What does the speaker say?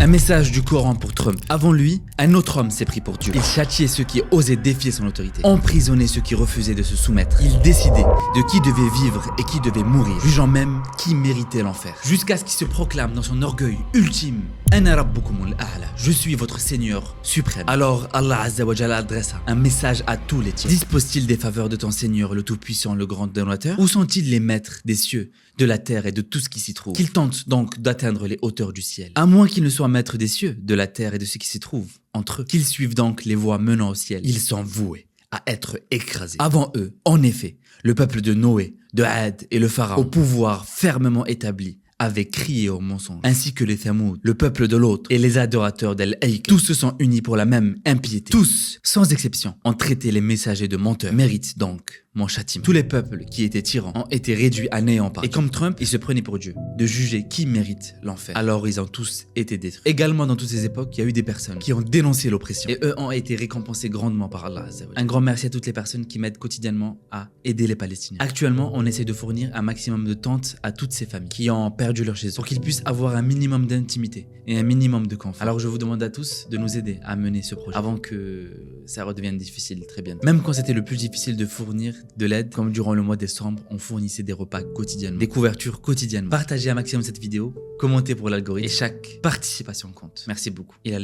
Un message du Coran pour Trump. Avant lui, un autre homme s'est pris pour Dieu. Il châtiait ceux qui osaient défier son autorité, emprisonnait ceux qui refusaient de se soumettre. Il décidait de qui devait vivre et qui devait mourir, jugeant même qui méritait l'enfer. Jusqu'à ce qu'il se proclame dans son orgueil ultime: Ana rabbukumul a'la, je suis votre Seigneur suprême. Alors Allah Azza wa Jalla adressa un message à tous les tiens. Dispose-t-il des faveurs de ton Seigneur, le Tout-Puissant, le Grand Donateur? Ou sont-ils les maîtres des cieux, de la terre et de tout ce qui s'y trouve? Qu'ils tentent donc d'atteindre les hauteurs du ciel, à moins qu'ils ne soient maîtres des cieux, de la terre et de ce qui s'y trouve entre eux. Qu'ils suivent donc les voies menant au ciel. Ils sont voués à être écrasés. Avant eux, en effet, le peuple de Noé, de Had et le pharaon, au pouvoir fermement établi, avaient crié au mensonge, ainsi que les Thamoud, le peuple de l'autre, et les adorateurs d'Al-Haïk. Tous se sont unis pour la même impiété. Tous, sans exception, ont traité les messagers de menteurs. Méritent donc mon châtiment. Tous les peuples qui étaient tyrans ont été réduits à néant par Dieu. Et comme Trump, il se prenait pour Dieu, de juger qui mérite l'enfer. Alors ils ont tous été détruits. Également dans toutes ces époques, il y a eu des personnes qui ont dénoncé l'oppression, et eux ont été récompensés grandement par Allah Azza wa Jalla. Un grand merci à toutes les personnes qui m'aident quotidiennement à aider les Palestiniens. Actuellement, on essaie de fournir un maximum de tentes à toutes ces familles qui ont perdu leur chez eux, pour qu'ils puissent avoir un minimum d'intimité et un minimum de confort. Alors je vous demande à tous de nous aider à mener ce projet avant que ça redevienne difficile très bientôt. Même quand c'était le plus difficile de fournir de l'aide, comme durant le mois de décembre, on fournissait des repas quotidiennement, des couvertures quotidiennement. Partagez un maximum cette vidéo, commentez pour l'algorithme, et chaque participation compte. Merci beaucoup. Il a